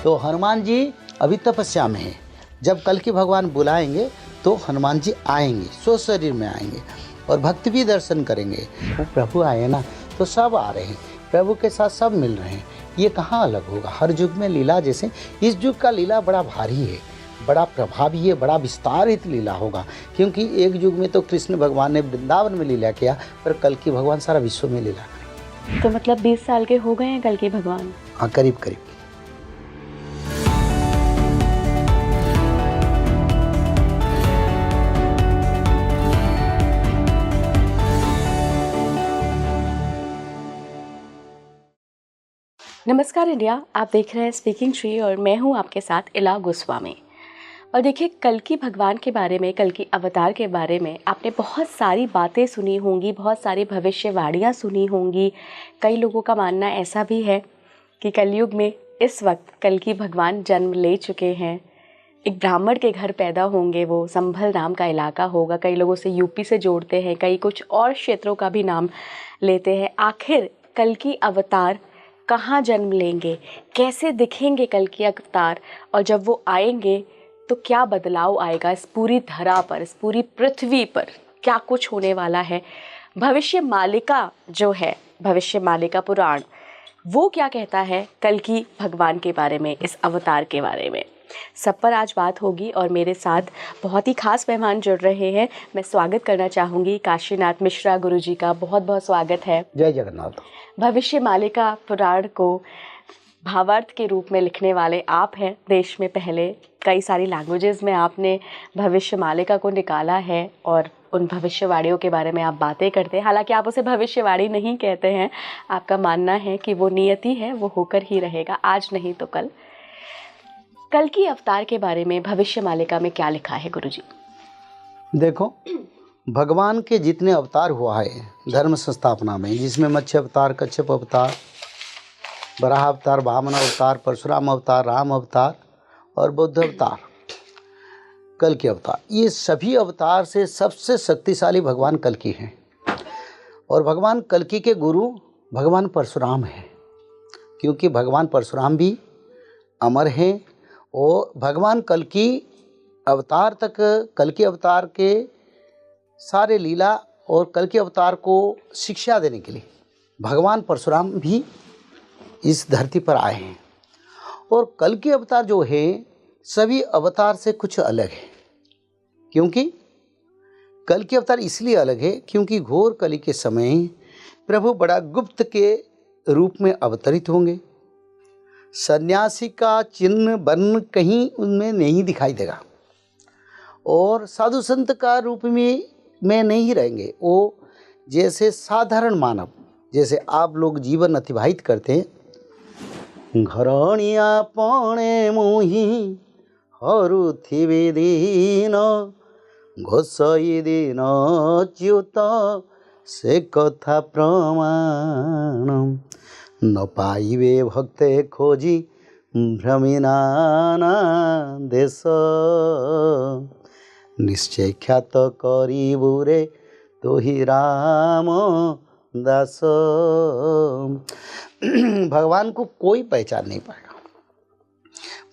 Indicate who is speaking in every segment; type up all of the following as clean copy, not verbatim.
Speaker 1: तो हनुमान जी अभी तपस्या में है। जब कल की भगवान बुलाएंगे तो हनुमान जी आएंगे, स्व शरीर में आएंगे और भक्त भी दर्शन करेंगे। वो प्रभु आए ना तो सब आ रहे हैं, प्रभु के साथ सब मिल रहे हैं। ये कहाँ अलग होगा? हर युग में लीला जैसे इस युग का लीला बड़ा भारी है, बड़ा प्रभावी है, बड़ा विस्तारित लीला होगा। क्योंकि एक युग में तो कृष्ण भगवान ने वृंदावन में लीला किया, पर कल की भगवान सारा विश्व में लीला करेंगे।
Speaker 2: तो मतलब 20 साल के हो गए हैं कल की भगवान?
Speaker 1: हाँ, करीब करीब।
Speaker 2: नमस्कार इंडिया, आप देख रहे हैं स्पीकिंग ट्री और मैं हूं आपके साथ इला गोस्वामी। और देखिए, कल की भगवान के बारे में, कल की अवतार के बारे में आपने बहुत सारी बातें सुनी होंगी, बहुत सारी भविष्यवाणियां सुनी होंगी। कई लोगों का मानना ऐसा भी है कि कलयुग में इस वक्त कल की भगवान जन्म ले चुके हैं। एक ब्राह्मण के घर पैदा होंगे, वो संभल नाम का इलाका होगा। कई लोगों से यूपी से जोड़ते हैं, कई कुछ और क्षेत्रों का भी नाम लेते हैं। आखिर कल की अवतार कहाँ जन्म लेंगे, कैसे दिखेंगे कल के अवतार, और जब वो आएंगे तो क्या बदलाव आएगा इस पूरी धरा पर, इस पूरी पृथ्वी पर क्या कुछ होने वाला है। भविष्य मालिका जो है, भविष्य मालिका पुराण, वो क्या कहता है कल की भगवान के बारे में, इस अवतार के बारे में, सब पर आज बात होगी। और मेरे साथ बहुत ही खास मेहमान जुड़ रहे हैं। मैं स्वागत करना चाहूँगी काशीनाथ मिश्रा गुरुजी का। बहुत बहुत स्वागत है।
Speaker 1: जय जगन्नाथ।
Speaker 2: भविष्य मालिका पुराण को भावार्थ के रूप में लिखने वाले आप हैं। देश में पहले कई सारी लैंग्वेजेस में आपने भविष्य मालिका को निकाला है और उन भविष्यवाणियों के बारे में आप बातें करते हैं। हालांकि आप उसे भविष्यवाणी नहीं कहते हैं, आपका मानना है कि वो नियति है, वो होकर ही रहेगा, आज नहीं तो कल। कल की अवतार के बारे में भविष्य मालिका में क्या लिखा है गुरुजी?
Speaker 1: देखो, भगवान के जितने अवतार हुआ है धर्म संस्थापना में, जिसमें मत्स्य अवतार, कच्छप अवतार, वराह अवतार, वामन अवतार, परशुराम अवतार, राम अवतार और बुद्ध अवतार, कल के अवतार, ये सभी अवतार से सबसे शक्तिशाली भगवान कल की हैं। और भगवान कल की के गुरु भगवान परशुराम हैं, क्योंकि भगवान परशुराम भी अमर हैं। और भगवान कल की अवतार तक, कल के अवतार के सारे लीला और कल के अवतार को शिक्षा देने के लिए भगवान परशुराम भी इस धरती पर आए हैं। और कल के अवतार जो है सभी अवतार से कुछ अलग है, क्योंकि कल के अवतार इसलिए अलग है क्योंकि घोर कली के समय प्रभु बड़ा गुप्त के रूप में अवतरित होंगे। सन्यासी का चिन्ह वर्ण कहीं उनमें नहीं दिखाई देगा और साधु संत का रूप में नहीं रहेंगे। वो जैसे साधारण मानव, जैसे आप लोग जीवन अतिबाहित करते हैं, घरणिया पणे मुही हरुथिबे दीन घोषई दिन च्युत से कथा प्रमाण न पाइबे भक्ते खोजी भ्रमिनाना देश निश्चय ख्यात करिबुरे तो ही राम दास। भगवान को कोई पहचान नहीं पाएगा,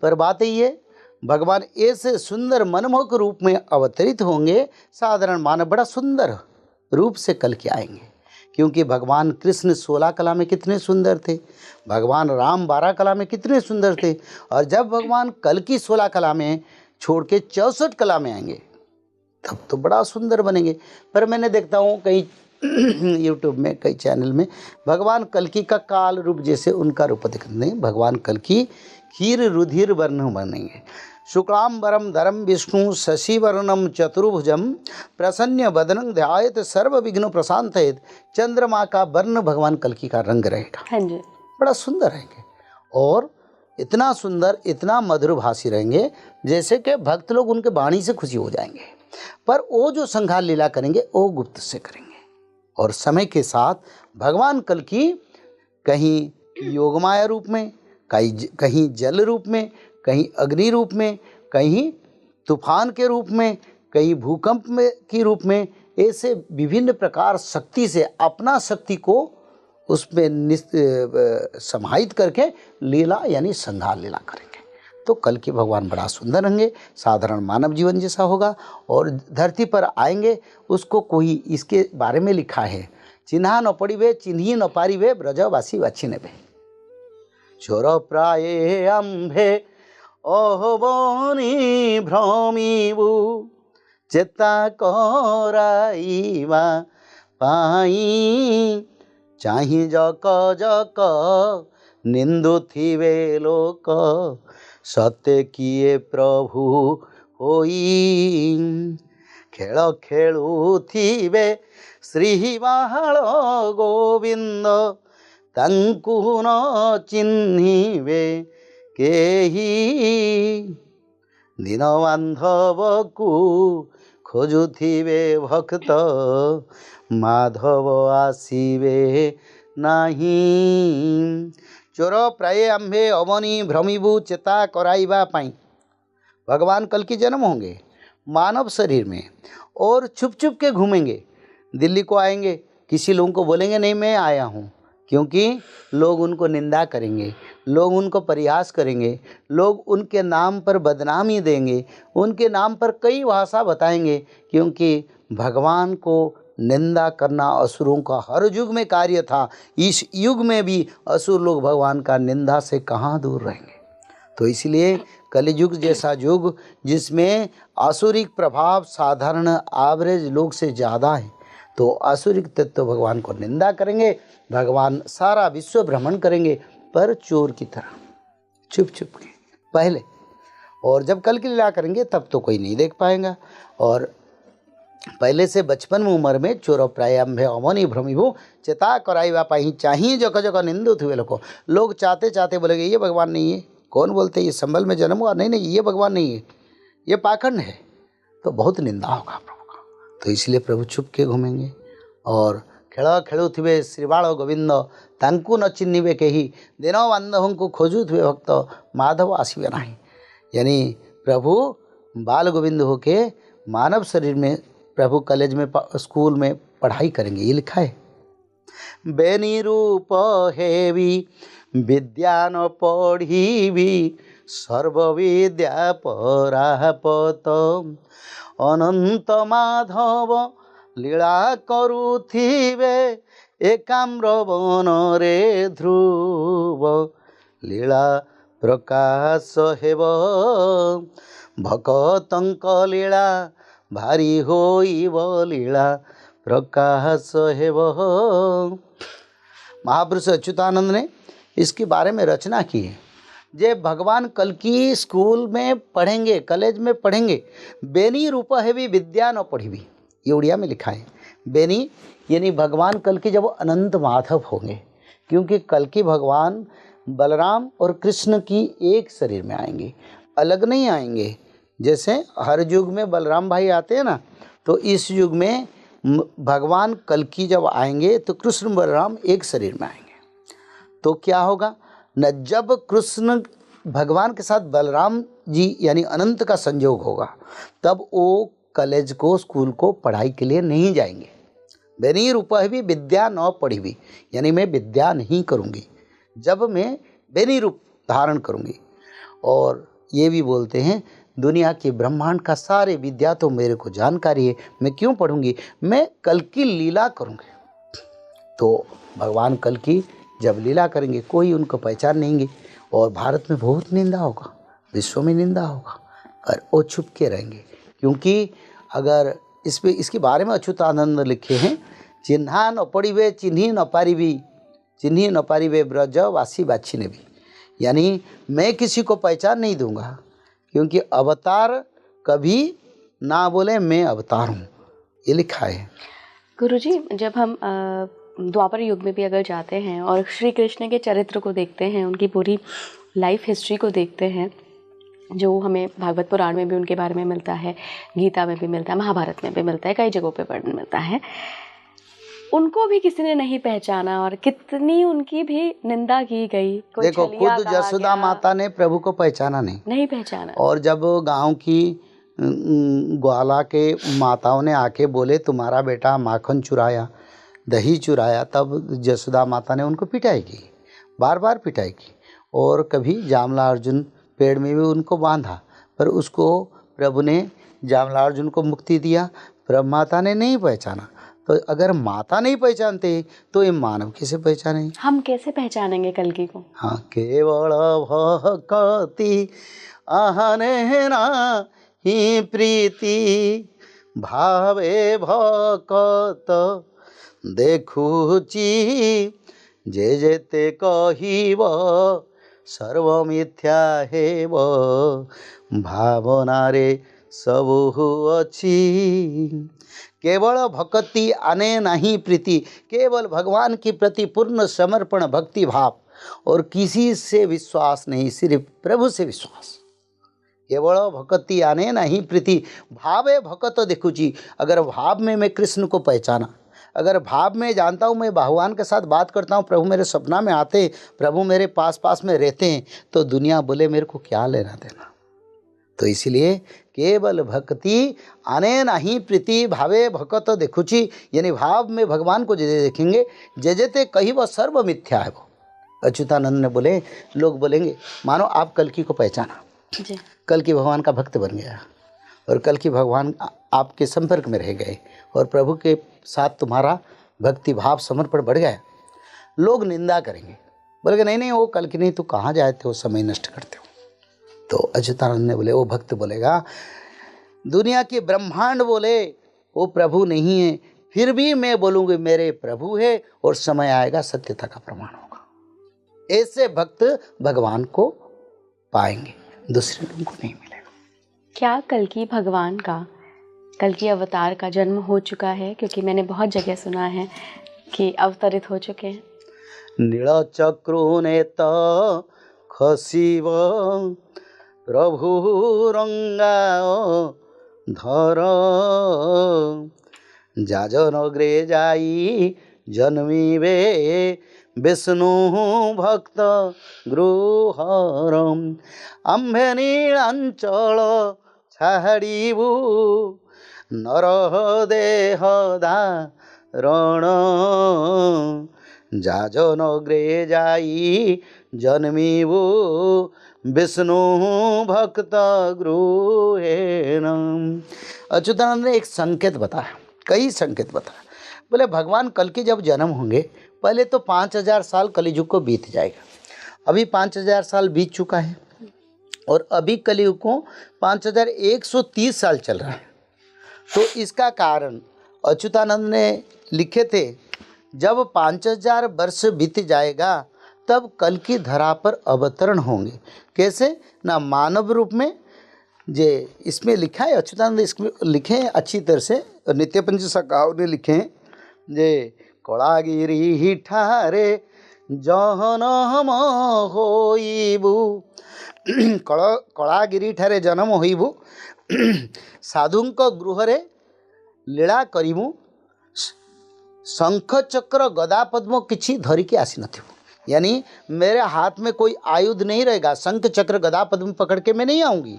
Speaker 1: पर बात ये, भगवान ऐसे सुंदर मनमोहक रूप में अवतरित होंगे। साधारण मानव बड़ा सुंदर रूप से कल के आएंगे, क्योंकि भगवान कृष्ण 16 कला में कितने सुंदर थे, भगवान राम 12 कला में कितने सुंदर थे। और जब भगवान कल की 16 कला में छोड़ के 64 कला में आएंगे तब तो बड़ा सुंदर बनेंगे। पर मैंने देखता हूँ कई यूट्यूब में, कई चैनल में भगवान कल्कि का काल रूप जैसे उनका रूप दिखते हैं। भगवान कल्कि क्षीर रुधिर वर्ण बनेंगे। शुक्लांबरम धरम विष्णु शशिवर्णम चतुर्भुजम प्रसन्न वदनं ध्यायेत सर्व विघ्न प्रशांतयेत। चंद्रमा का वर्ण भगवान कल्कि का रंग रहेगा।
Speaker 2: हाँ जी,
Speaker 1: बड़ा सुंदर रहेंगे और इतना सुंदर, इतना मधुरभाषी रहेंगे जैसे कि भक्त लोग उनके वाणी से खुशी हो जाएंगे। पर वो जो संघार लीला करेंगे वो गुप्त से करेंगे। और समय के साथ भगवान कल्कि कहीं योगमाया रूप में, कहीं जल रूप में, कहीं अग्नि रूप में, कहीं तूफान के रूप में, कहीं भूकंप में के रूप में, ऐसे विभिन्न प्रकार शक्ति से अपना शक्ति को उसमें समाहित करके लीला यानी संहार लीला करेंगे। तो कल के भगवान बड़ा सुंदर होंगे, साधारण मानव जीवन जैसा होगा और धरती पर आएंगे। उसको कोई इसके बारे में लिखा है, चिन्हा न पड़िबे चिन्ही न पारिबे ब्रजवासी बाछी नेबे। चोर प्राये आम्भे अहोबनी भ्रमिबु चेता कराइबा पाई चाहि जक जक निंदुथिबे लोक सत्य किए प्रभु होई खेल खेलुथिबे श्री बाहल गोविंद तांकु न चिन्हिबे केही दिन बांधवकु खोजुथिबे भक्त माधव आसीबे नाही। चोर प्राय आम्भे अवनी भ्रमिबु चेता कराइबा पाई। भगवान कल की जन्म होंगे मानव शरीर में और छुप छुप के घूमेंगे। दिल्ली को आएंगे, किसी लोगों को बोलेंगे नहीं मैं आया हूँ, क्योंकि लोग उनको निंदा करेंगे, लोग उनको परिहास करेंगे, लोग उनके नाम पर बदनामी देंगे, उनके नाम पर कई भाषा बताएंगे, क्योंकि भगवान को निंदा करना असुरों का हर युग में कार्य था। इस युग में भी असुर लोग भगवान का निंदा से कहाँ दूर रहेंगे। तो इसलिए कलियुग जैसा युग जिसमें आसुरिक प्रभाव साधारण एवरेज लोग से ज़्यादा है, तो आसुरिक तत्व भगवान को निंदा करेंगे। भगवान सारा विश्व भ्रमण करेंगे पर चोर की तरह छुप छुप के पहले, और जब कल की लीला करेंगे तब तो कोई नहीं देख पाएगा। और पहले से बचपन में उम्र में चोर प्राय आम्भे अवनी भ्रमिबु चेता कराइबा पाई चाहिए जगह जगह निंदुत हुए लोग चाहते चाहते बोलेंगे ये भगवान नहीं है। कौन बोलते ये संभल में जन्म हुआ, नहीं ये भगवान नहीं है, ये पाखंड है, तो बहुत निंदा होगा प्रभु का। तो इसलिए प्रभु छुप के घूमेंगे और खेल खेलुथिबे श्रीबाल गोविंद तांकु न चिन्हिबे केही दिन बांधवंकु खोजुथिबे भक्त माधव आसीबे नाही। यानी प्रभु बाल गोविंद होके मानव शरीर में प्रभु कॉलेज में स्कूल में पढ़ाई करेंगे, ये लिखा है। बेनी रूप हेवी विद्या न पढ़ी सर्व विद्या परापत अनंत माधव लीला करुथिबे एकाम्र वन रे ध्रुव लीला प्रकाश हेब भक्तंक लीला भारी होइब लीला प्रकाश हेब। महापुरुष अच्युतानंद ने इसके बारे में रचना की है। जे भगवान कल की स्कूल में पढ़ेंगे, कॉलेज में पढ़ेंगे, बेनी रूप हेवी विद्या न पढ़ी, ये उड़िया में लिखा है। बेनी यानी भगवान कल की जब अनंत माधव होंगे, क्योंकि कल की भगवान बलराम और कृष्ण की एक शरीर में आएंगे, अलग नहीं आएंगे। जैसे हर युग में बलराम भाई आते हैं ना, तो इस युग में भगवान कल की जब आएंगे तो कृष्ण बलराम एक शरीर में आएंगे। तो क्या होगा न, जब कृष्ण भगवान के साथ बलराम जी यानी अनंत का संयोग होगा, तब वो कॉलेज को स्कूल को पढ़ाई के लिए नहीं जाएंगे। बेनी रूप भी विद्या न पढ़ी भी, यानी मैं विद्या नहीं करूँगी जब मैं बेनी रूप धारण करूँगी। और ये भी बोलते हैं दुनिया के ब्रह्मांड का सारे विद्या तो मेरे को जानकारी है, मैं क्यों पढ़ूंगी, मैं कल की लीला करूंगी। तो भगवान कल की जब लीला करेंगे कोई उनको पहचान नहीं, और भारत में बहुत निंदा होगा, विश्व में निंदा होगा, और वो छुप के रहेंगे। क्योंकि अगर इस पे इसके बारे में अच्युतानंद लिखे हैं, चिन्हा न पड़िबे चिन्ही न पारिबे ब्रज वासी बाछी ने भी, यानी मैं किसी को पहचान नहीं दूंगा, क्योंकि अवतार कभी ना बोले मैं अवतार हूँ, ये लिखा है।
Speaker 2: गुरुजी, जब हम द्वापर युग में भी अगर जाते हैं और श्री कृष्ण के चरित्र को देखते हैं, उनकी पूरी लाइफ हिस्ट्री को देखते हैं, जो हमें भागवत पुराण में भी उनके बारे में मिलता है, गीता में भी मिलता है, महाभारत में भी मिलता है, कई जगहों पे पढ़ने मिलता है, उनको भी किसी ने नहीं पहचाना और कितनी उनकी भी निंदा की गई।
Speaker 1: देखो खुद यशोदा माता ने प्रभु को पहचाना नहीं पहचाना। और जब गांव की ग्वाला के माताओं ने आके बोले तुम्हारा बेटा माखन चुराया, दही चुराया, तब यशोदा माता ने उनको पिटाई की, बार बार पिटाई की। और कभी जामला अर्जुन पेड़ में भी उनको बांधा, पर उसको प्रभु ने जामलार्जुन को मुक्ति दिया, पर माता ने नहीं पहचाना। तो अगर माता नहीं पहचानते तो ये मानव कैसे पहचाने?
Speaker 2: हम कैसे पहचानेंगे कल्कि को?
Speaker 1: हाँ, केवल भक्ति आहने ही प्रीति भावे भकत देखुची जे जेते कहिब सर्व मिथ्या हेब भावना रे सबु अछि। केवल भक्ति आने नहीं प्रीति, केवल भगवान के प्रति पूर्ण समर्पण भक्ति भाव और किसी से विश्वास नहीं, सिर्फ प्रभु से विश्वास। केवल भक्ति आने नहीं प्रीति भावे भकत देखुची। अगर भाव में मैं कृष्ण को पहचाना, अगर भाव में जानता हूँ मैं भगवान के साथ बात करता हूँ, प्रभु मेरे सपना में आते, प्रभु मेरे पास पास में रहते हैं, तो दुनिया बोले मेरे को क्या लेना देना। तो इसलिए केवल भक्ति आने नहीं प्रीति भावे भकत देखुची, यानी भाव में भगवान को जे देखेंगे जे जेते कही वह सर्व मिथ्या है। वो अच्युतानंद ने बोले, लोग बोलेंगे मानो आप कल्कि को पहचाना, कल्कि भगवान का भक्त बन गया और कल्कि भगवान आपके संपर्क में रह गए और प्रभु के साथ तुम्हारा भक्ति भाव समर्पण बढ़ गया, लोग निंदा करेंगे, बोलेंगे नहीं नहीं वो कल्कि नहीं, तो कहाँ जाए थे, वो समय नष्ट करते हो। तो अच्युतानंद ने बोले, वो भक्त बोलेगा दुनिया के ब्रह्मांड बोले वो प्रभु नहीं है, फिर भी मैं बोलूँगी मेरे प्रभु है और समय आएगा सत्यता का प्रमाण होगा। ऐसे भक्त भगवान को पाएंगे, दूसरे लोगों को नहीं मिलेगा।
Speaker 2: क्या कल्कि भगवान का, कल्कि अवतार का जन्म हो चुका है? क्योंकि मैंने बहुत जगह सुना है कि अवतरित हो चुके हैं।
Speaker 1: नील चक्रु नेत खसिब प्रभु रंगा धर जाजनग्रे जाई जन्मिबे विष्णु भक्त गृहरम आम्भे नीलांचल छाड़ीबू नर देह धारण जाजनग्रे जाई जन्मिबू विष्णु भक्त गृहेण। अच्युतानंद ने एक संकेत बताया, कई संकेत बताया। बोले भगवान कल्कि जब जन्म होंगे पहले तो 5000 साल कलियुग को बीत जाएगा। अभी 5000 साल बीत चुका है और अभी कलियुग को 5130 साल चल रहा है। तो इसका कारण अच्युतानंद ने लिखे थे, जब 5000 वर्ष बीत जाएगा तब कल्कि धरा पर अवतरण होंगे। कैसे? ना मानव रूप में, जे इसमें लिखा है, अच्युतानंद इसमें लिखे हैं अच्छी तरह से, नित्यपंच सखाव ने लिखे हैं, जे कलागिरी ही ठारे जहन हम होइबू कलागिरी ठारे जन्म होइबू साधुंक गृहरे लीला करिबू शंख चक्र गदा पद्म किछि धरिके आसी नथिबू। यानी मेरे हाथ में कोई आयुध नहीं रहेगा, शंख चक्र गदा पद्म पकड़ के मैं नहीं आऊँगी,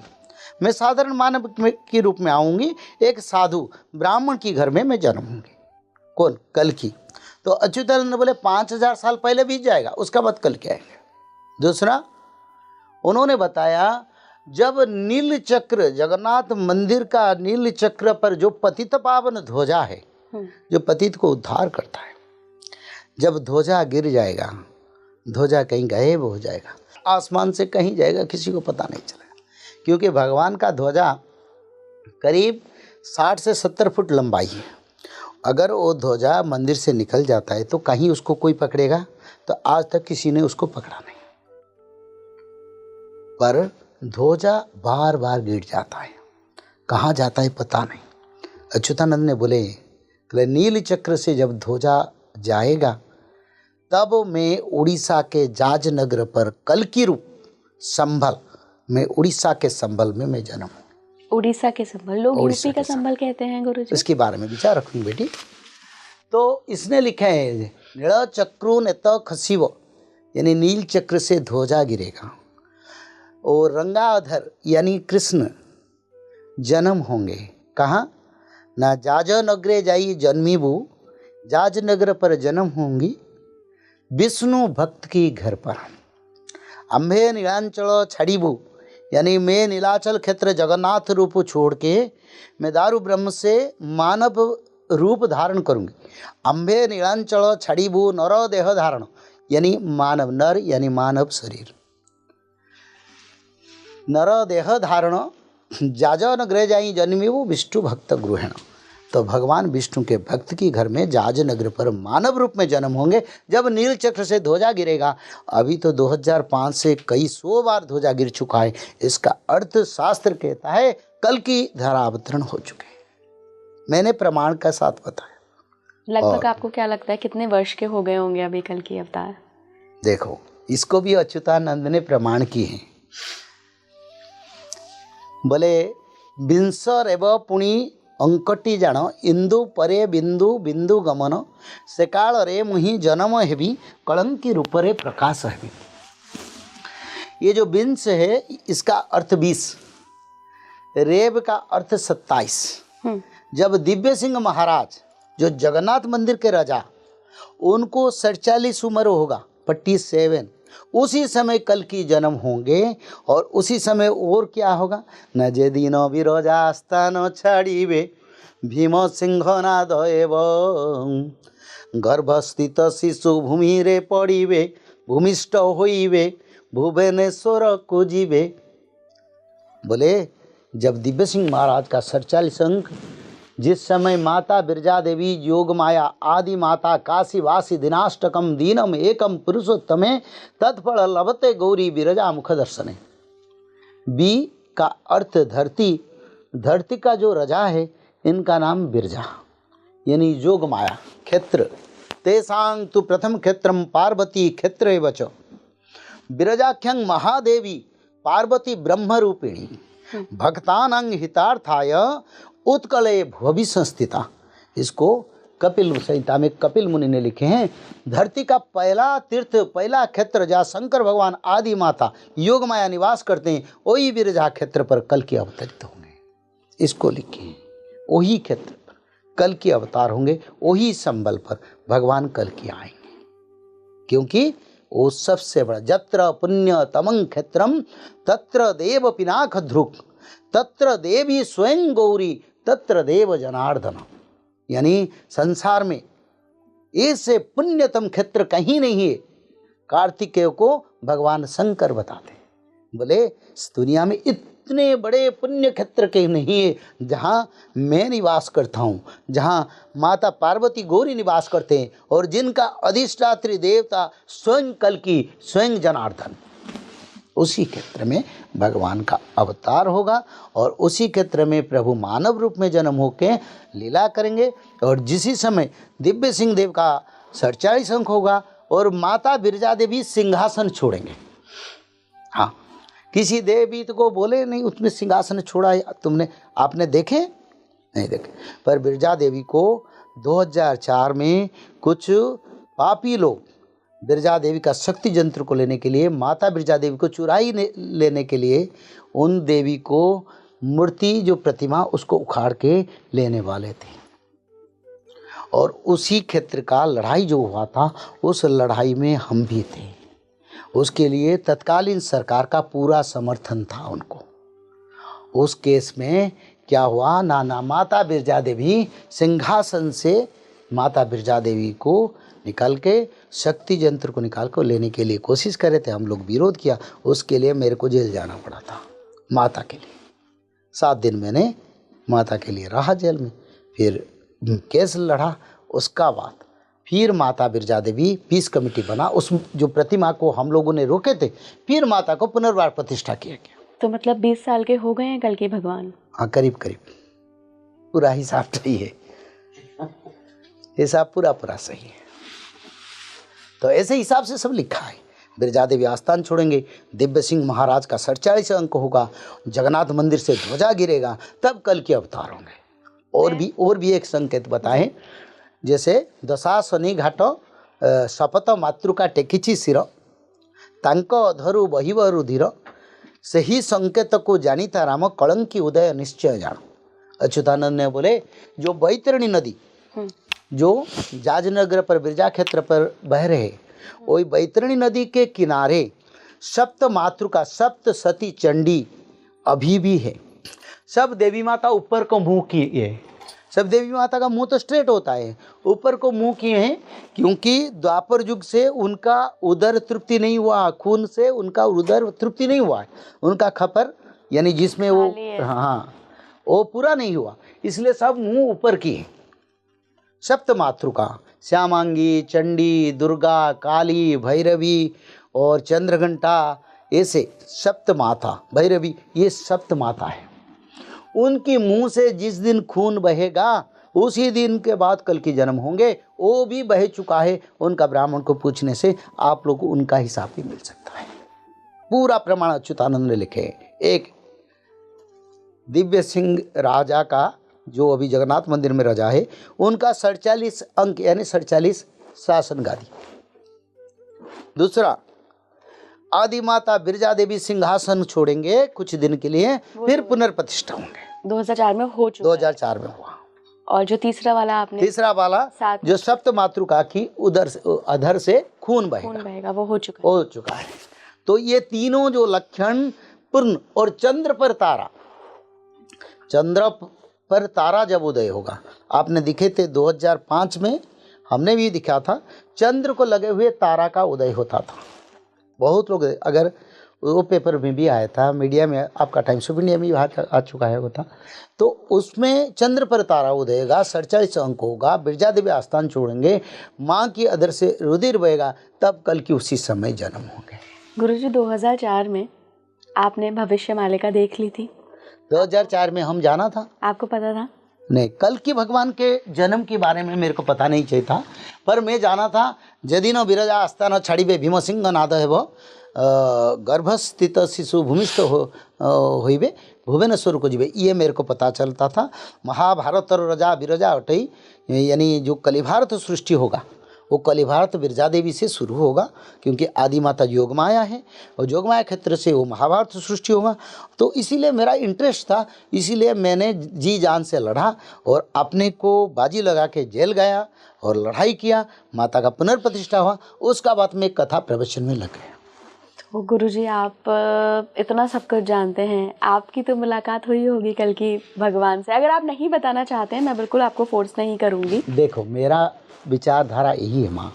Speaker 1: मैं साधारण मानव के रूप में आऊँगी, एक साधु ब्राह्मण की घर में मैं जन्म होंगी। कौन? कल्कि। तो अच्युतानंद ने बोले 5000 साल पहले बीत जाएगा, उसका बाद कल्कि आएगा। दूसरा उन्होंने बताया, जब नील चक्र, जगन्नाथ मंदिर का नील चक्र पर जो पतित पावन ध्वजा है, जो पतित को उद्धार करता है, जब ध्वजा गिर जाएगा, ध्वजा कहीं गायब हो जाएगा, आसमान से कहीं जाएगा, किसी को पता नहीं चलेगा। क्योंकि भगवान का ध्वजा करीब 60 से 70 फुट लंबाई है। अगर वो ध्वजा मंदिर से निकल जाता है तो कहीं उसको कोई पकड़ेगा? तो आज तक किसी ने उसको पकड़ा नहीं। पर ध्वजा बार बार गिर जाता है, कहाँ जाता है पता नहीं। अच्युतानंद ने बोले नील चक्र से जब ध्वजा जाएगा तब मैं उड़ीसा के जाज नगर पर कल्कि रूप संभल में, उड़ीसा के संभल में मैं जन्म हूँ।
Speaker 2: उड़ीसा के संभल, लोग यूपी का संभल कहते हैं गुरुजी।
Speaker 1: इसके बारे में विचार रखूंगी बेटी। तो इसने लिखा है नील चक्रु ने तो खसिव, यानी नील चक्र से ध्वजा गिरेगा और रंगाधर यानी कृष्ण जन्म होंगे। कहाँ? ना जाज नगरे जाई जन्मीबू, जाज नगर पर जन्म होंगी विष्णु भक्त की घर पर। अम्भे नीलांचल छाड़ीबू, यानी मैं नीलाचल क्षेत्र जगन्नाथ रूप छोड़ के मैं दारू ब्रह्म से मानव रूप धारण करूँगी। अम्बे नीलांचल छड़ीबू नर देह धारण, यानी मानव, नर यानी मानव शरीर, नर देह धारण जाजन गृह जाई जन्मीबू विष्णु भक्त गृहण। तो भगवान विष्णु के भक्त की घर में जाज नगर पर मानव रूप में जन्म होंगे जब नील चक्र से ध्वजा गिरेगा। अभी तो 2005 से कई 100 बार ध्वजा गिर चुका है। इसका अर्थ शास्त्र कहता है कल की धरावतरण हो चुके हैं। मैंने प्रमाण के साथ बताया।
Speaker 2: लगभग आपको क्या लगता है कितने वर्ष के हो गए होंगे अभी कल की अवतार?
Speaker 1: देखो, इसको भी अच्युतानंद ने प्रमाण की है। बोले बिंसर एवं पुणी अंकटी जान इंदु परे बिंदु बिंदु गमन से काल रे मुहि जन्म हेबी कलंकी रूप रे प्रकाश हेबी। ये जो बिंस है इसका अर्थ 20, रेब का अर्थ 27। जब दिव्य सिंह महाराज जो जगन्नाथ मंदिर के राजा, उनको 47 उम्र होगा, 47, उसी समय कल की जन्म होंगे। और उसी समय और क्या होगा, न जे दिन विरजा स्थान छाड़ीबे भीम सिंहनाद एवं गर्भस्थित शिशु भूमि रे पड़ीबे भूमिष्ठ होइबे भुवनेश्वर को जीवे। बोले जब दिव्य सिंह महाराज का 47 अंक, जिस समय माता बिरजा देवी योग माया आदि माता काशी वासी दिनाष्टकम दीनम एकम पुरुषोत्तमे तत्फल लभते गौरी बिरजा मुख दर्शने। बी का अर्थ धरती, धरती का जो राजा है इनका नाम बिरजा, यानी योग माया क्षेत्र। तेसांग तु प्रथम क्षेत्रम पार्वती क्षेत्र एव च बिरजाख्यं महादेवी पार्वती ब्रह्मरूपिणी भक्तानां हितार्थाय उत्कले भुवि संस्थिता। इसको कपिल संहिता में कपिल मुनि ने लिखे हैं। धरती का पहला तीर्थ, पहला क्षेत्र जहाँ शंकर भगवान आदि माता योग माया निवास करते हैं, वही बिरजा क्षेत्र पर कल के अवतरित होंगे। इसको लिखे हैं, वही क्षेत्र पर कल के अवतार होंगे, वही संबल पर भगवान कल की आएंगे। क्योंकि वो सबसे बड़ा जत्र पुण्य तमं क्षेत्रम तत्र देव पिनाक ध्रुक तत्र देवी स्वयं गौरी तत्र देव जनार्दन। यानी संसार में इससे पुण्यतम क्षेत्र कहीं नहीं है। कार्तिकेय को भगवान शंकर बताते हैं। बोले इस दुनिया में इतने बड़े पुण्य क्षेत्र के नहीं है जहाँ मैं निवास करता हूँ, जहाँ माता पार्वती गौरी निवास करते हैं और जिनका अधिष्ठात्री देवता स्वयं कल्कि, स्वयं जनार्दन। उसी क्षेत्र में भगवान का अवतार होगा और उसी क्षेत्र में प्रभु मानव रूप में जन्म होके लीला करेंगे। और जिसी समय दिव्य सिंह देव का 47 अंक होगा और माता बिरजा देवी सिंहासन छोड़ेंगे। हाँ, किसी देवी को बोले नहीं उसमें सिंहासन छोड़ा है तुमने, आपने देखे नहीं देखे। पर बिरजा देवी को 2004 में कुछ पापी लोग बिरजा देवी का शक्ति यंत्र को लेने के लिए, माता बिरजा देवी को चुराई लेने के लिए उन देवी को मूर्ति जो प्रतिमा उसको उखाड़ के लेने वाले थे। और उसी क्षेत्र का लड़ाई जो हुआ था, उस लड़ाई में हम भी थे। उसके लिए तत्कालीन सरकार का पूरा समर्थन था उनको। उस केस में क्या हुआ, नाना माता बिरजा देवी सिंहासन से माता बिरजा देवी को निकाल के, शक्ति यंत्र को निकाल कर लेने के लिए कोशिश कर रहे थे। हम लोग विरोध किया, उसके लिए मेरे को जेल जाना पड़ा था माता के लिए। 7 दिन मैंने माता के लिए रहा जेल में, फिर केस लड़ा। उसका बाद फिर माता बिरजा देवी पीस कमेटी बना, उस जो प्रतिमा को हम लोगों ने रोके थे, फिर माता को पुनर्वार प्रतिष्ठा किया गया।
Speaker 2: तो मतलब 20 साल के हो गए हैं कल के भगवान?
Speaker 1: हाँ, करीब करीब पूरा हिसाब सही है, हिसाब पूरा सही है। तो ऐसे हिसाब से सब लिखा है। बिरजा देवी आस्थान छोड़ेंगे, दिव्य सिंह महाराज का 47 अंक होगा, जगन्नाथ मंदिर से ध्वजा गिरेगा, तब कल के अवतार होंगे। और भी एक संकेत बताएं, जैसे दशा शनि घाट शपथ मातृका टेकिछि शिर तांक अधरु बहिब रुधिर सही संकेत को जानिता राम कलंकी उदय निश्चय जान। अच्युतानंद ने बोले जो बैतरणी नदी जो जाजनगर पर बिरजा क्षेत्र पर बह रहे, वही बैतरणी नदी के किनारे सप्त मातृका, सप्त सती चंडी अभी भी है। सब देवी माता ऊपर को मुंह किए है। सब देवी माता का मुंह तो स्ट्रेट होता है, ऊपर को मुंह किए हैं, क्योंकि द्वापर युग से उनका उदर तृप्ति नहीं हुआ, खून से उनका उदर तृप्ति नहीं हुआ है, उनका खपर यानी जिसमें वो हाँ वो पूरा नहीं हुआ, इसलिए सब मुंह ऊपर किए। सप्त मातृका श्यामांगी, चंडी, दुर्गा, काली, भैरवी और चंद्रघंटा, ऐसे सप्त माता, भैरवी, ये सप्त माता है। उनकी मुंह से जिस दिन खून बहेगा उसी दिन के बाद कल की जन्म होंगे। वो भी बह चुका है, उनका ब्राह्मण को पूछने से आप लोग को उनका हिसाब भी मिल सकता है। पूरा प्रमाण अच्युतानंद ने लिखे। एक दिव्य सिंह राजा का, जो अभी जगन्नाथ मंदिर में राजा है, उनका 47 अंक यानी 47 शासन गादी। दूसरा, आदि माता बिरजा देवी सिंहासन छोड़ेंगे कुछ दिन के लिए, फिर पुनर्प्रतिष्ठा होंगे।
Speaker 2: 2004 में हो चुका
Speaker 1: 2004 में हुआ।
Speaker 2: और जो तीसरा वाला आपने,
Speaker 1: तीसरा वाला जो सप्त मातृका की उधर से अधर से खून बहेगा,
Speaker 2: वो हो चुका
Speaker 1: है। तो ये तीनों जो लक्षण पूर्ण, और चंद्र पर तारा, चंद्र पर तारा जब उदय होगा, आपने दिखे थे 2005 में, हमने भी दिखा था, चंद्र को लगे हुए तारा का उदय होता था। बहुत लोग, अगर वो पेपर में भी आया था, मीडिया में, आपका टाइम्स ऑफ इंडिया में भी आ चुका है वो था, तो उसमें चंद्र पर तारा उदयगा, 47 अंक होगा, बिरजा देवी आस्थान छोड़ेंगे, माँ की अधर से रुधिर बहेगा, तब कल की उसी समय जन्म होंगे।
Speaker 2: गुरुजी 2004 में आपने भविष्य मालिका देख ली थी?
Speaker 1: 2004 में हम जाना था।
Speaker 2: आपको पता था?
Speaker 1: नहीं, कल की भगवान के जन्म के बारे में मेरे को पता नहीं चाहिए था, पर मैं जाना था जदिनो बिरजा आस्थान छाड़िबे भीमसिंह नाद है वो गर्भस्थित शिशु भूमिस्थ होइबे भुवनेश्वर को जीवे, ये मेरे को पता चलता था। महाभारत और रजा बिरजा अटई, यानी जो कलिभारत सृष्टि होगा वो कलिभारत बिरजा देवी से शुरू होगा, क्योंकि आदि माता योगमाया है और योगमाया क्षेत्र से वो महाभारत सृष्टि होगा। तो इसीलिए मेरा इंटरेस्ट था, इसीलिए मैंने जी जान से लड़ा और अपने को बाजी लगा के जेल गया और लड़ाई किया, माता का पुनर्प्रतिष्ठा हुआ, उसका बाद में कथा प्रवचन में लग गया।
Speaker 2: तो गुरुजी आप इतना सब कुछ जानते हैं, आपकी तो मुलाकात हुई होगी कल की भगवान से। अगर आप नहीं बताना चाहते हैं, मैं बिल्कुल आपको फोर्स नहीं करूँगी।
Speaker 1: देखो, मेरा विचारधारा यही है माँ,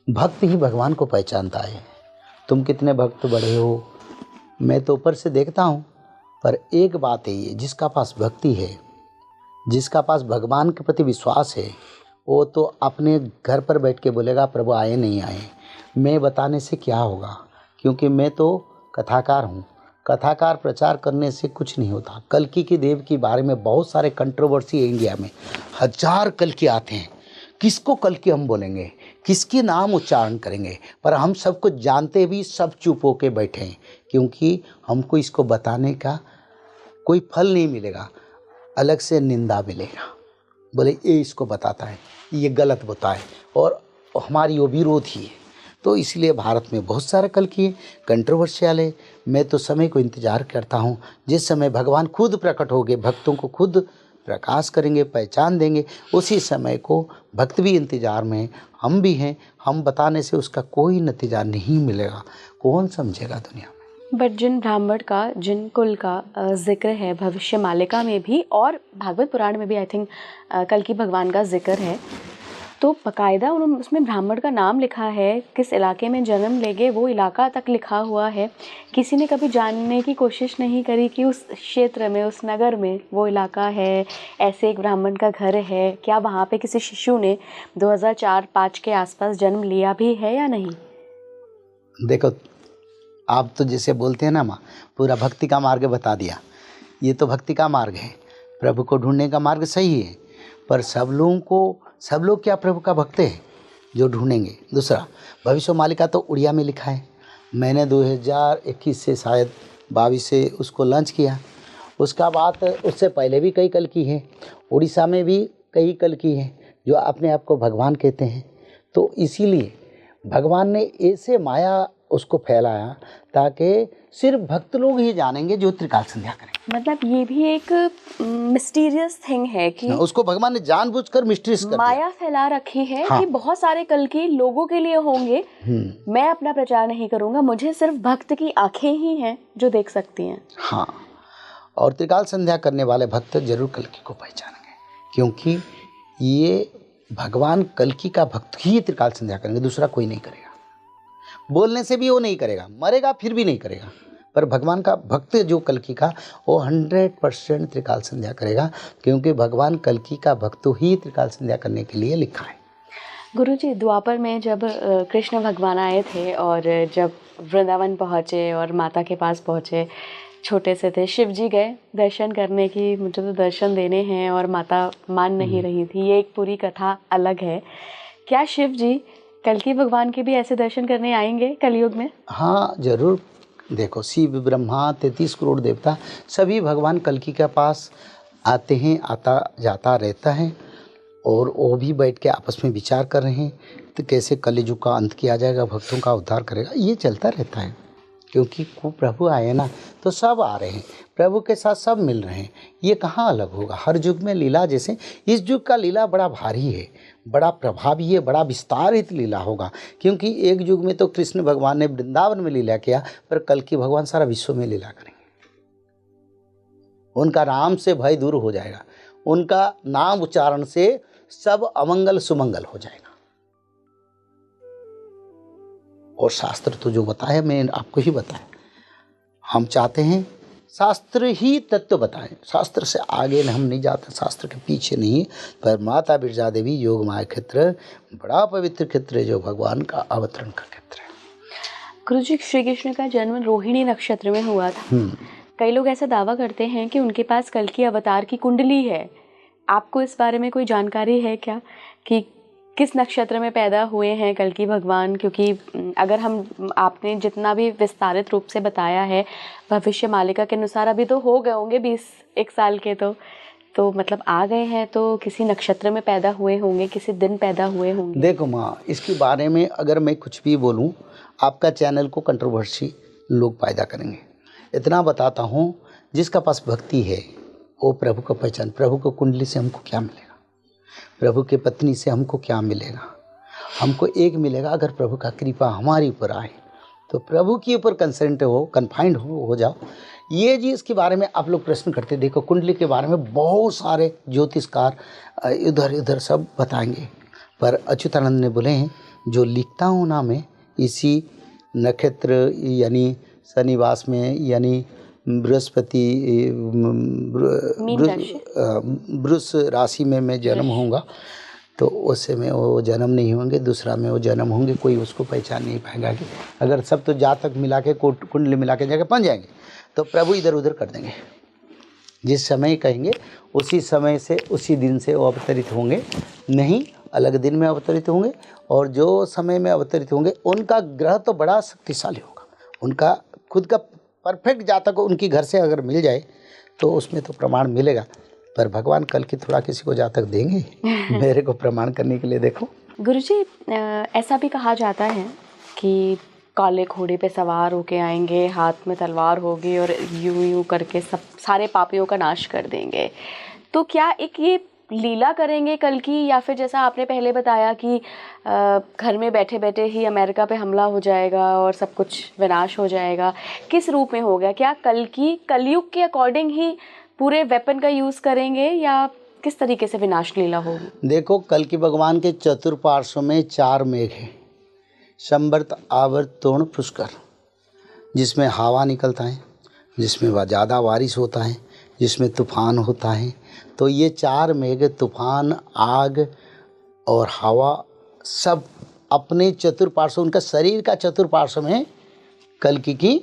Speaker 1: भक्त ही भगवान को पहचानता है। तुम कितने भक्त बड़े हो मैं तो ऊपर से देखता हूँ, पर एक बात है ये, जिसका पास भक्ति है, जिसका पास भगवान के प्रति विश्वास है, वो तो अपने घर पर बैठ के बोलेगा प्रभु आए नहीं आए, मैं बताने से क्या होगा, क्योंकि मैं तो कथाकार हूँ। कथाकार प्रचार करने से कुछ नहीं होता। कल्कि के देव के बारे में बहुत सारे कंट्रोवर्सी है इंडिया में, 1000 कल्कि आते हैं, किसको कल्कि हम बोलेंगे, किसके नाम उच्चारण करेंगे, पर हम सब कुछ जानते भी सब चुप होके बैठे हैं, क्योंकि हमको इसको बताने का कोई फल नहीं मिलेगा, अलग से निंदा मिलेगा, बोले ये इसको बताता है, ये गलत बताए, और हमारी वो विरोधी है। तो इसलिए भारत में बहुत सारे कल्कि कंट्रोवर्शियल है। मैं तो समय को इंतज़ार करता हूँ, जिस समय भगवान खुद प्रकट होंगे, भक्तों को खुद प्रकाश करेंगे, पहचान देंगे, उसी समय को भक्त भी इंतज़ार में, हम भी हैं। हम बताने से उसका कोई नतीजा नहीं मिलेगा, कौन समझेगा दुनिया में।
Speaker 2: बट जिन ब्राह्मण का, जिन कुल का जिक्र है भविष्य मालिका में भी और भागवत पुराण में भी, आई थिंक कल की भगवान का जिक्र है, तो बाकायदा उन्होंने उसमें ब्राह्मण का नाम लिखा है, किस इलाके में जन्म लेंगे वो इलाका तक लिखा हुआ है। किसी ने कभी जानने की कोशिश नहीं करी कि उस क्षेत्र में, उस नगर में वो इलाका है, ऐसे एक ब्राह्मण का घर है, क्या वहाँ पे किसी शिशु ने 2004-05 के आसपास जन्म लिया भी है या नहीं?
Speaker 1: देखो, आप तो जैसे बोलते हैं ना माँ, पूरा भक्ति का मार्ग बता दिया। ये तो भक्ति का मार्ग है, प्रभु को ढूंढने का मार्ग सही है, पर सब लोग क्या प्रभु का भक्त है जो ढूंढेंगे। दूसरा, भविष्य मालिका तो उड़िया में लिखा है, मैंने 2021 से शायद 22 से उसको लॉन्च किया। उसका बाद उससे पहले भी कई कल्कि हैं, उड़ीसा में भी कई कल्कि हैं जो अपने आप को भगवान कहते हैं। तो इसीलिए भगवान ने ऐसे माया उसको फैलाया ताकि सिर्फ भक्त लोग ही जानेंगे जो त्रिकाल संध्या करें।
Speaker 2: मतलब ये भी एक मिस्टीरियस थिंग है कि
Speaker 1: उसको भगवान ने जानबूझकर मिस्ट्रीज कर दिया।
Speaker 2: माया फैला रखी है
Speaker 1: हाँ।
Speaker 2: कि बहुत सारे कल की लोगों के लिए होंगे, मैं अपना प्रचार नहीं करूंगा, मुझे सिर्फ भक्त की आंखें ही हैं जो देख सकती हैं।
Speaker 1: हाँ, और त्रिकाल संध्या करने वाले भक्त जरूर कल्कि को पहचानेंगे, क्योंकि ये भगवान कल्कि का भक्त ही त्रिकाल संध्या करेंगे, दूसरा कोई नहीं करेगा। बोलने से भी वो नहीं करेगा, मरेगा फिर भी नहीं करेगा, पर भगवान का भक्त जो कल्कि का वो 100% त्रिकाल संध्या करेगा, क्योंकि भगवान कल्कि का भक्त ही त्रिकाल संध्या करने के लिए लिखा है।
Speaker 2: गुरुजी, द्वापर में जब कृष्ण भगवान आए थे और जब वृंदावन पहुँचे और माता के पास पहुँचे, छोटे से थे, शिव जी गए दर्शन करने की, मुझे तो दर्शन देने हैं, और माता मान नहीं रही थी। ये एक पूरी कथा अलग है। क्या शिव जी कल्कि भगवान के भी ऐसे दर्शन करने आएंगे कलयुग में?
Speaker 1: हाँ जरूर। देखो, शिव ब्रह्मा 33 करोड़ देवता सभी भगवान कल्कि के पास आते हैं, आता जाता रहता है, और वो भी बैठ के आपस में विचार कर रहे हैं तो कैसे कलयुग का अंत किया जाएगा, भक्तों का उद्धार करेगा। ये चलता रहता है, क्योंकि प्रभु आए ना तो सब आ रहे हैं, प्रभु के साथ सब मिल रहे हैं। ये कहाँ अलग होगा, हर युग में लीला। जैसे इस युग का लीला बड़ा भारी है, बड़ा प्रभावी है, बड़ा विस्तारित लीला होगा, क्योंकि एक युग में तो कृष्ण भगवान ने वृंदावन में लीला किया, पर कल्कि भगवान सारा विश्व में लीला करेंगे। उनका नाम से भय दूर हो जाएगा, उनका नाम उच्चारण से सब अमंगल सुमंगल हो जाएगा। और शास्त्र तो जो बताया, मैं आपको ही बताया, हम चाहते हैं शास्त्र ही तत्व बताएं, शास्त्र से आगे हम नहीं जाते, शास्त्र के पीछे नहीं। पर माता बिरजा देवी योग माया क्षेत्र बड़ा पवित्र क्षेत्र है, जो भगवान का अवतरण का क्षेत्र है।
Speaker 2: गुरुजी, श्री कृष्ण का जन्म रोहिणी नक्षत्र में हुआ था। कई लोग ऐसा दावा करते हैं कि उनके पास कल्कि अवतार की कुंडली है। आपको इस बारे में कोई जानकारी है क्या कि किस नक्षत्र में पैदा हुए हैं कल्कि भगवान? क्योंकि अगर हम, आपने जितना भी विस्तारित रूप से बताया है, भविष्य मालिका के अनुसार अभी तो हो गए होंगे 21 साल के, तो मतलब आ गए हैं, तो किसी नक्षत्र में पैदा हुए होंगे, किसी दिन पैदा हुए होंगे।
Speaker 1: देखो माँ, इसके बारे में अगर मैं कुछ भी बोलूँ, आपका चैनल को कंट्रोवर्सी लोग पैदा करेंगे। इतना बताता हूँ, जिसका पास भक्ति है वो प्रभु को पहचान। प्रभु को कुंडली से हमको क्या मिलेगा, प्रभु के पत्नी से हमको क्या मिलेगा? हमको एक मिलेगा, अगर प्रभु का कृपा हमारे ऊपर आए तो प्रभु के ऊपर कंसेंट हो, कन्फाइंड हो जाओ। ये चीज़ के बारे में आप लोग प्रश्न करते, देखो कुंडली के बारे में बहुत सारे ज्योतिषकार इधर इधर सब बताएंगे, पर अच्युतानंद ने बोले हैं जो लिखता हूँ ना मैं, इसी नक्षत्र यानी शनिवास में, यानी बृहस्पति वृष राशि में मैं जन्म होऊंगा, तो उससे में वो जन्म नहीं होंगे, दूसरा में वो जन्म होंगे, कोई उसको पहचान नहीं पाएगा। कि अगर सब तो जातक मिला के कुंडली मिला के जाके बन जाएंगे, तो प्रभु इधर उधर कर देंगे। जिस समय कहेंगे उसी समय से, उसी दिन से वो अवतरित होंगे, नहीं अलग दिन में अवतरित होंगे। और जो समय में अवतरित होंगे उनका ग्रह तो बड़ा शक्तिशाली होगा, उनका खुद का परफेक्ट जातक उनकी घर से अगर मिल जाए तो उसमें तो प्रमाण मिलेगा। पर भगवान कल्कि थोड़ा किसी को जातक देंगे मेरे को प्रमाण करने के लिए। देखो
Speaker 2: गुरुजी, ऐसा भी कहा जाता है कि काले घोड़े पे सवार होके आएंगे, हाथ में तलवार होगी और यूं यूं करके सब सारे पापियों का नाश कर देंगे। तो क्या एक ये लीला करेंगे कल्कि, या फिर जैसा आपने पहले बताया कि घर में बैठे बैठे ही अमेरिका पे हमला हो जाएगा और सब कुछ विनाश हो जाएगा? किस रूप में होगा? क्या कल्कि कलयुग के अकॉर्डिंग ही पूरे वेपन का यूज़ करेंगे, या किस तरीके से विनाश लीला होगी?
Speaker 1: देखो, कल्कि भगवान के चतुर्पार्श्व में 4 मेघ हैं, संवर्त, आवर्त, तोर्ण, पुष्कर, जिसमें हवा निकलता है, जिसमें ज़्यादा बारिश होता है, जिसमें तूफान होता है। तो ये 4 मेघ, तूफान, आग और हवा, सब अपने चतुर्पार्श्व, उनका शरीर का चतुर्पार्श्व में कल्कि की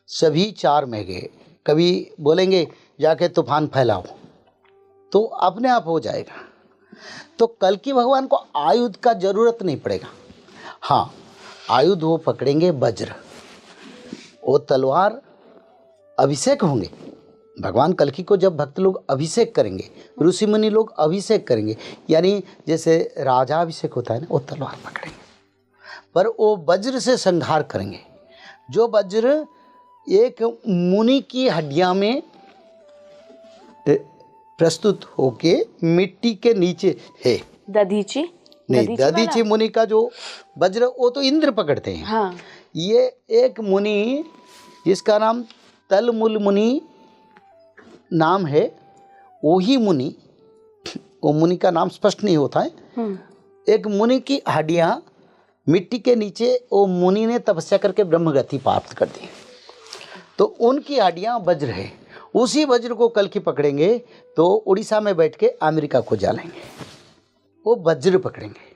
Speaker 1: सभी 4 मेघ। कभी बोलेंगे जाके तूफान फैलाओ तो अपने आप हो जाएगा। तो कल्कि भगवान को आयुध का जरूरत नहीं पड़ेगा। हाँ, आयुध वो पकड़ेंगे वज्र, वो तलवार, अभिषेक होंगे। भगवान कल्कि को जब भक्त लोग अभिषेक करेंगे, ऋषि मुनि लोग अभिषेक करेंगे, यानी जैसे राजा अभिषेक होता है ना, वो तलवार पकड़ेंगे, पर वो वज्र से संहार करेंगे। जो वज्र एक मुनि की हड्डियां में प्रस्तुत होके मिट्टी के नीचे है।
Speaker 2: दधीची
Speaker 1: नहीं, दधीची मुनि का जो वज्र वो तो इंद्र पकड़ते हैं।
Speaker 2: हाँ।
Speaker 1: ये एक मुनि जिसका नाम तलमुल मुनि नाम है, वही मुनि, वो मुनि का नाम स्पष्ट नहीं होता है। एक मुनि की हड्डियां मिट्टी के नीचे, वो मुनि ने तपस्या करके ब्रह्मगति प्राप्त कर दी, तो उनकी हड्डियां वज्र है। उसी वज्र को कल की पकड़ेंगे तो उड़ीसा में बैठ के अमेरिका को जालेंगे, वो वज्र पकड़ेंगे।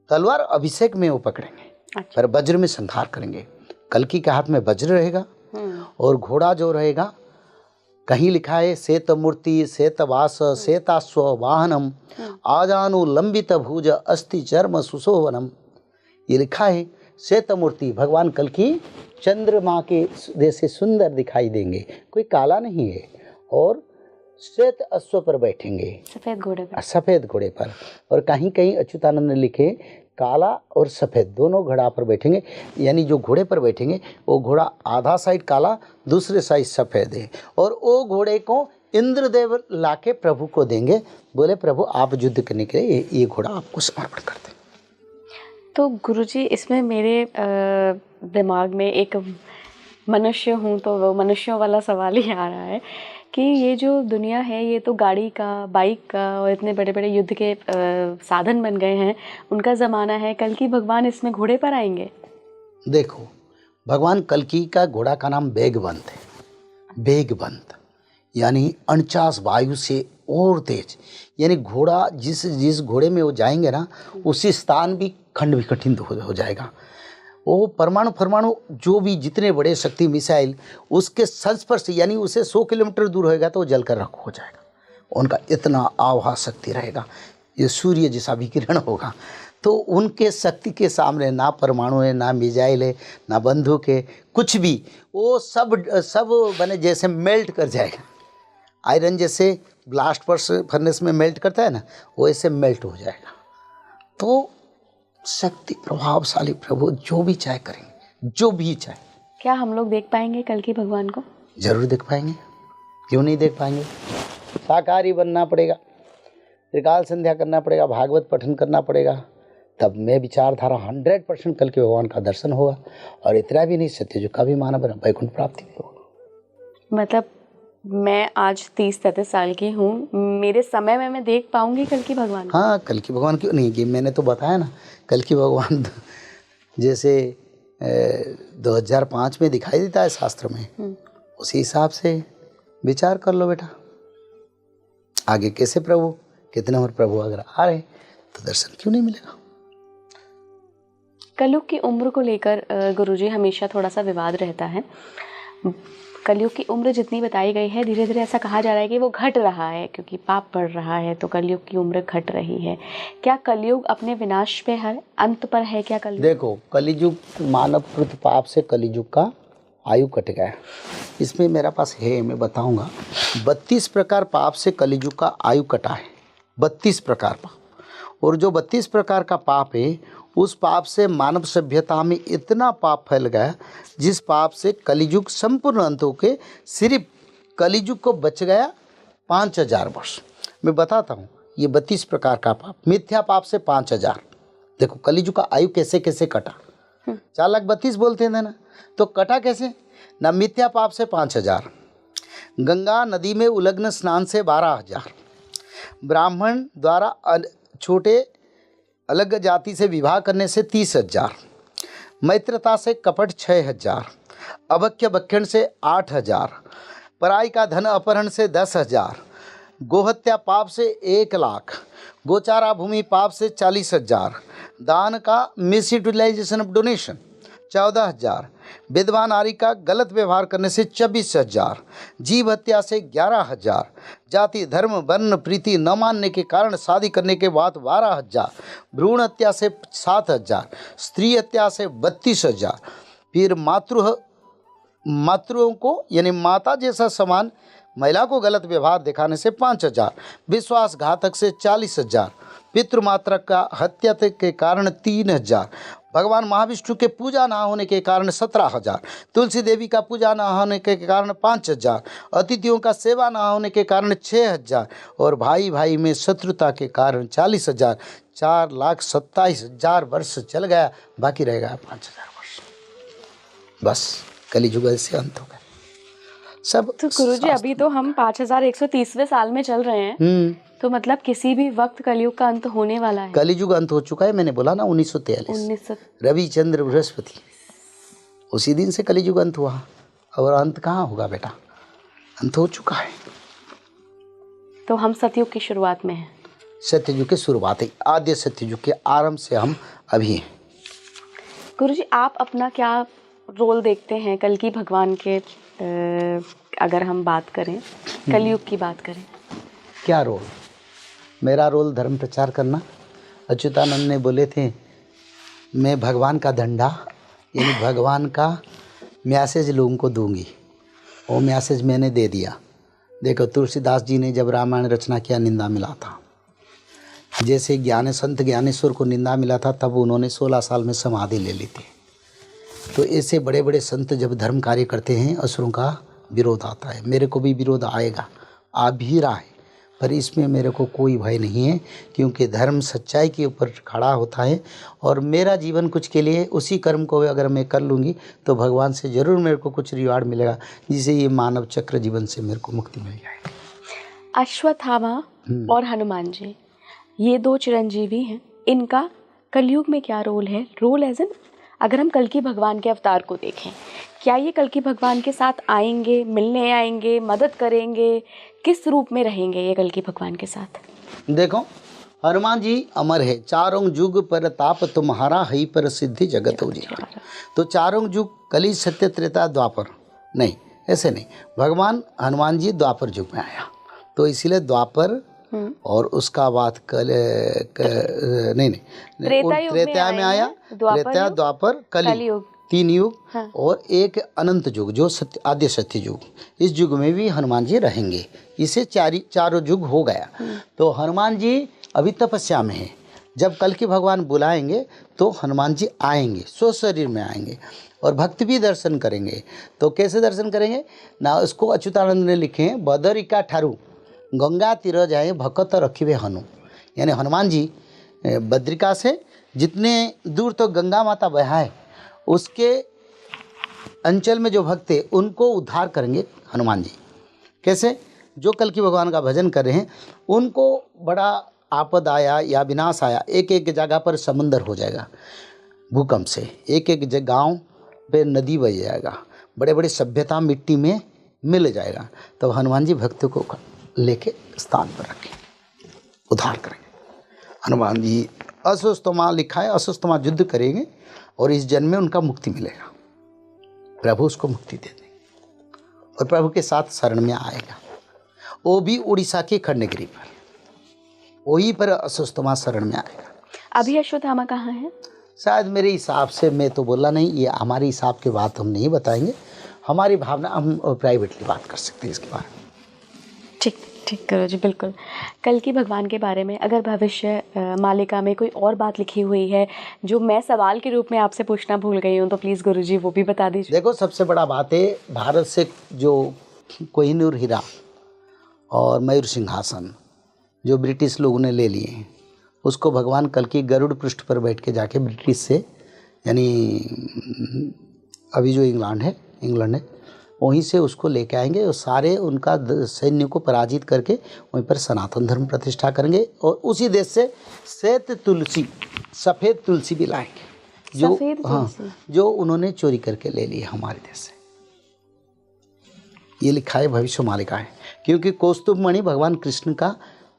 Speaker 1: तलवार अभिषेक में वो पकड़ेंगे।
Speaker 2: अच्छा।
Speaker 1: पर वज्र में संहार करेंगे। कल्कि के हाथ में वज्र रहेगा और घोड़ा जो रहेगा, कहीं लिखा है श्वेत मूर्ति श्वेत वास श्वेताश्व वाहनम आजानु लंबित भुज अस्ति चर्म सुशोभनम। ये लिखा है श्वेत मूर्ति, भगवान कल्कि चंद्रमा के जैसे सुंदर दिखाई देंगे, कोई काला नहीं है, और श्वेत अश्व पर बैठेंगे,
Speaker 2: सफेद घोड़े पर।
Speaker 1: सफेद घोड़े पर। और कहीं कहीं अच्युतानंद ने लिखे काला और सफ़ेद दोनों घोड़ा पर बैठेंगे, यानी जो घोड़े पर बैठेंगे वो घोड़ा आधा साइड काला दूसरे साइड सफ़ेद है, और वो घोड़े को इंद्रदेव लाके प्रभु को देंगे। बोले प्रभु आप युद्ध करने के लिए ये घोड़ा आपको समर्पण करते।
Speaker 2: तो गुरुजी इसमें मेरे दिमाग में एक मनुष्य हूँ तो वो मनुष्यों वाला सवाल ही आ रहा है कि ये जो दुनिया है ये तो गाड़ी का, बाइक का और इतने बड़े बड़े युद्ध के साधन बन गए हैं, उनका ज़माना है। कल की भगवान इसमें घोड़े पर आएंगे?
Speaker 1: देखो, भगवान कल्कि का घोड़ा का नाम वेगवंत है। वेगवंत यानी 49 वायु से और तेज, यानी घोड़ा जिस घोड़े में वो जाएंगे ना, उसी स्थान भी खंड विखंडित हो जाएगा। वो परमाणु जो भी जितने बड़े शक्ति मिसाइल उसके संस्पर्श, यानी उसे 100 किलोमीटर दूर होएगा तो वो जलकर राख हो जाएगा। उनका इतना आभा शक्ति रहेगा, ये सूर्य जैसा विकिरण होगा। तो उनके शक्ति के सामने ना परमाणु है, ना मिसाइल है, ना बंदूक है, कुछ भी, वो सब बने जैसे मेल्ट कर जाएगा। आयरन जैसे ब्लास्ट फर्नेस में मेल्ट करता है ना, वैसे मेल्ट हो जाएगा। तो शक्ति प्रभावशाली प्रभु जो भी चाहे करेंगे, जो भी चाहे।
Speaker 2: क्या हम लोग देख पाएंगे कल की भगवान को? जरूर
Speaker 1: देख पाएंगे, क्यों नहीं देख पाएंगे। शाकाहारी बनना पड़ेगा, त्रिकाल संध्या करना पड़ेगा, भागवत पठन करना पड़ेगा, तब मैं विचारधारा 100% कल के भगवान का दर्शन होगा। और इतना भी नहीं, सत्ययुग का भी मानव है, वैकुंठ प्राप्ति भी होगा।
Speaker 2: मतलब मैं आज 30-33 साल की हूँ, मेरे समय में मैं देख पाऊंगी कल की भगवान?
Speaker 1: हाँ, कल की भगवान क्यों नहीं, कि मैंने तो बताया ना, कल की भगवान जैसे 2005 में दिखाई देता है शास्त्र में, उसी हिसाब से विचार कर लो बेटा। आगे कैसे प्रभु, कितने और प्रभु अगर आ रहे तो दर्शन क्यों नहीं मिलेगा।
Speaker 2: कलयुग की उम्र को लेकर गुरुजी हमेशा थोड़ा सा विवाद रहता है। कलयुग की उम्र जितनी बताई गई है, धीरे धीरे ऐसा कहा जा रहा है कि वो घट रहा है, क्योंकि पाप बढ़ रहा है तो कलयुग की उम्र घट रही है। क्या कलयुग अपने विनाश पे है, अंत पर है क्या कलयुग?
Speaker 1: देखो, कलियुग मानवकृत पाप से कलियुग का आयु कट गया। इसमें मेरा पास है, मैं बताऊंगा। 32 प्रकार पाप से कलियुग का आयु कटा है, 32 प्रकार पाप। और जो 32 प्रकार का पाप है, उस पाप से मानव सभ्यता में इतना पाप फैल गया, जिस पाप से कलियुग संपूर्ण अंत होके सिर्फ कलियुग को बच गया 5000 वर्ष। मैं बताता हूँ, ये 32 प्रकार का पाप, मिथ्या पाप से 5000। देखो कलियुग का आयु कैसे कैसे कटा। 4,32,000 बोलते थे ना, तो कटा कैसे ना। मिथ्या पाप से 5000, गंगा नदी में उलग्न स्नान से 12,000, ब्राह्मण द्वारा छोटे अलग जाति से विवाह करने से 30,000, मैत्रता से कपट 6,000, अभक्ष्य भक्षण से 8,000, पराई का धन अपहरण से 10,000, गोहत्या पाप से 1,00,000, गोचारा भूमि पाप से 40,000, दान का मिसयूटिलाइजेशन ऑफ डोनेशन 14,000, विधवा नारी का गलत व्यवहार करने से 24,000, जीव हत्या से 11,000, जाति धर्म वर्ण प्रीति न मानने के कारण शादी करने के बाद 12,000, भ्रूण हत्या से 7,000, स्त्री हत्या से 32,000, फिर मातृओं को यानी माता जैसा समान महिला को गलत व्यवहार दिखाने से 5,000, विश्वासघातक से 40,000, पितृमात्र का हत्या के कारण 3,000, भगवान महाविष्णु के पूजा ना होने के कारण 17,000, तुलसी देवी का पूजा ना होने के कारण 5,000, अतिथियों का सेवा ना होने के कारण 6,000 और भाई भाई में शत्रुता के कारण 40,000। 4,27,000 वर्ष चल गया, बाकी रह गया 5,000 वर्ष। बस कलियुग से अंत हो गया सब।
Speaker 2: तो गुरुजी अभी तो हम 5130वें साल में चल रहे हैं, तो मतलब किसी भी वक्त कलयुग का अंत होने वाला है।
Speaker 1: कलियुग अंत हो चुका है, मैंने बोला ना 1943 रविचंद्र बृहस्पति, उसी दिन से कलियुग अंत हुआ। और अंत कहाँ होगा बेटा, अंत हो चुका है।
Speaker 2: तो हम सतयुग की शुरुआत में हैं।
Speaker 1: सत्ययुग की शुरुआत है, आद्य सत्ययुग के आरंभ से हम अभी हैं।
Speaker 2: गुरुजी आप अपना क्या रोल देखते हैं कल्कि भगवान के, अगर हम बात करें कलयुग की बात करें?
Speaker 1: क्या रोल? मेरा रोल धर्म प्रचार करना। अच्युतानंद ने बोले थे मैं भगवान का डंडा यानी भगवान का मैसेज लोगों को दूंगी, वो मैसेज मैंने दे दिया। देखो तुलसीदास जी ने जब रामायण रचना किया निंदा मिला था, जैसे संत ज्ञानेश्वर को निंदा मिला था, तब उन्होंने 16 साल में समाधि ले ली थी। तो ऐसे बड़े बड़े संत जब धर्म कार्य करते हैं असुरों का विरोध आता है। मेरे को भी विरोध आएगा, आ भी रहा है, पर इसमें मेरे को कोई भय नहीं है, क्योंकि धर्म सच्चाई के ऊपर खड़ा होता है। और मेरा जीवन कुछ के लिए उसी कर्म को अगर मैं कर लूँगी तो भगवान से ज़रूर मेरे को कुछ रिवार्ड मिलेगा, जिससे ये मानव चक्र जीवन से मेरे को मुक्ति मिल जाएगी।
Speaker 2: अश्वत्थामा और हनुमान जी ये दो चिरंजीवी हैं, इनका कलयुग में क्या रोल है? रोल एज एन, अगर हम कल्कि भगवान के अवतार को देखें, क्या ये कल्कि भगवान के साथ आएंगे, मिलने आएंगे, मदद करेंगे, किस रूप में रहेंगे ये कल्कि भगवान के साथ?
Speaker 1: देखो हनुमान जी अमर है, चारों युग पर ताप तुम्हारा हई पर सिद्धि जगत उजियारा। तो चारों युग कली सत्य त्रेता द्वापर नहीं, ऐसे नहीं, भगवान हनुमान जी द्वापर युग में आया, तो इसीलिए द्वापर और उसका बाद नहीं त्रेता में आया, त्रेता द्वापर कलियुग, 3 युग। हाँ। और एक अनंत युग जो आद्य सत्य युग, इस युग में भी हनुमान जी रहेंगे। इसे चारों युग हो गया। तो हनुमान जी अभी तपस्या में है, जब कल के भगवान बुलाएंगे तो हनुमान जी आएंगे, स्व शरीर में आएंगे और भक्त भी दर्शन करेंगे। तो कैसे दर्शन करेंगे ना, उसको अच्युतानंद ने लिखे हैं, बदरिका ठारू गंगा तीर जाए भक्त रखिवे हनु, यानी हनुमान जी बद्रिका से जितने दूर तो गंगा माता बहा है उसके अंचल में जो भक्त है उनको उद्धार करेंगे हनुमान जी। कैसे? जो कल की भगवान का भजन कर रहे हैं उनको बड़ा आपद आया या विनाश आया, एक एक जगह पर समुंदर हो जाएगा भूकंप से, एक एक गांव पे नदी बह जाएगा, बड़े बड़े सभ्यता मिट्टी में मिल जाएगा। तो हनुमान जी भक्तों को लेके स्थान पर रखें, उद्धार करेंगे। हनुमान जी अस्वस्थमा लिखा है, अस्वस्थमा युद्ध करेंगे और इस जन्म में उनका मुक्ति मिलेगा, प्रभु उसको मुक्ति दे देंगे और प्रभु के साथ शरण में आएगा। वो भी उड़ीसा के खंडगिरी पर, वहीं पर अस्वस्थमा शरण में आएगा।
Speaker 2: अभी अश्वत्थामा कहाँ है?
Speaker 1: शायद मेरे हिसाब से, मैं तो बोला नहीं, ये हमारे हिसाब की बात हम नहीं बताएंगे, हमारी भावना, हम प्राइवेटली बात कर सकते हैं इसके बारे में।
Speaker 2: ठीक ठीक करो जी, बिल्कुल। कल की भगवान के बारे में अगर भविष्य मालिका में कोई और बात लिखी हुई है जो मैं सवाल के रूप में आपसे पूछना भूल गई हूँ, तो प्लीज़ गुरुजी वो भी बता दीजिए।
Speaker 1: देखो सबसे बड़ा बात है, भारत से जो कोहिनूर हीरा और मयूर सिंहासन जो ब्रिटिश लोगों ने ले लिए हैं, उसको भगवान कल की गरुड़ पृष्ठ पर बैठ के जाके ब्रिटिश से, यानी अभी जो इंग्लैंड है वहीं से उसको लेके आएंगे और सारे उनका सैन्य को पराजित करके वहीं पर सनातन धर्म प्रतिष्ठा करेंगे और उसी देश से सफ़ेद तुलसी भी लाएंगे, जो जो उन्होंने चोरी करके ले ली हमारे देश से। ये लिखा है भविष्य मालिका है, क्योंकि कौस्तुभ मणि भगवान कृष्ण का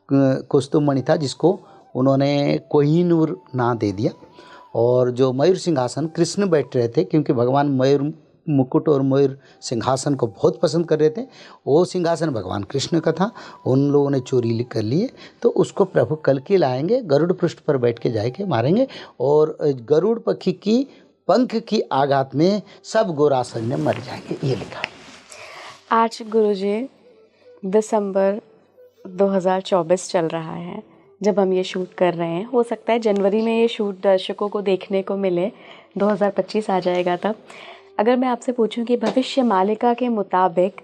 Speaker 1: कौस्तुभ मणि था जिसको उन्होंने कोहिनूर नाम दे दिया। और जो मयूर सिंहासन कृष्ण बैठ रहे थे, क्योंकि भगवान मयूर मुकुट और मयूर सिंहासन को बहुत पसंद कर रहे थे, वो सिंहासन भगवान कृष्ण का था, उन लोगों ने चोरी कर लिए, तो उसको प्रभु कल की लाएंगे, गरुड़ पृष्ठ पर बैठ के जाके मारेंगे और गरुड़ पक्षी की पंख की आघात में सब गोरा सैन्य मर जाएंगे। ये लिखा।
Speaker 2: आज गुरुजी दिसंबर 2024 चल रहा है, जब हम ये शूट कर रहे हैं, हो सकता है जनवरी में ये शूट दर्शकों को देखने को मिले, 2025 आ जाएगा तब। अगर मैं आपसे पूछूं कि भविष्य मालिका के मुताबिक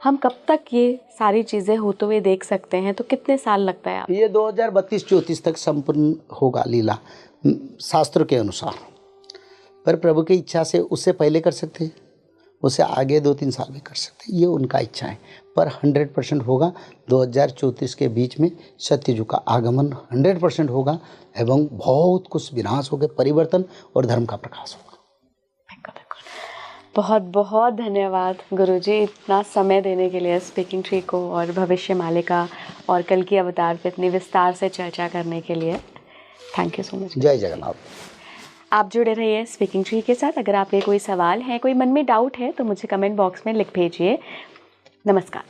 Speaker 2: हम कब तक ये सारी चीज़ें होते हुए देख सकते हैं, तो कितने साल लगता है आप?
Speaker 1: ये 2032-34 तक संपूर्ण होगा लीला शास्त्रों के अनुसार, पर प्रभु की इच्छा से उससे पहले कर सकते हैं, उससे आगे 2-3 साल में कर सकते हैं, ये उनका इच्छा है। पर 100% होगा 2034 के बीच में सत्ययुग का आगमन 100% होगा एवं बहुत कुछ विनाश होगा, परिवर्तन और धर्म का प्रकाश होगा।
Speaker 2: बहुत बहुत धन्यवाद गुरुजी, इतना समय देने के लिए स्पीकिंग ट्री को और भविष्य मालिका और कल की अवतार पे इतनी विस्तार से चर्चा करने के लिए। Thank you so much.
Speaker 1: जय जगन्नाथ।
Speaker 2: आप जुड़े रहिए स्पीकिंग ट्री के साथ। अगर आपके कोई सवाल है, कोई मन में डाउट है, तो मुझे कमेंट बॉक्स में लिख भेजिए। नमस्कार।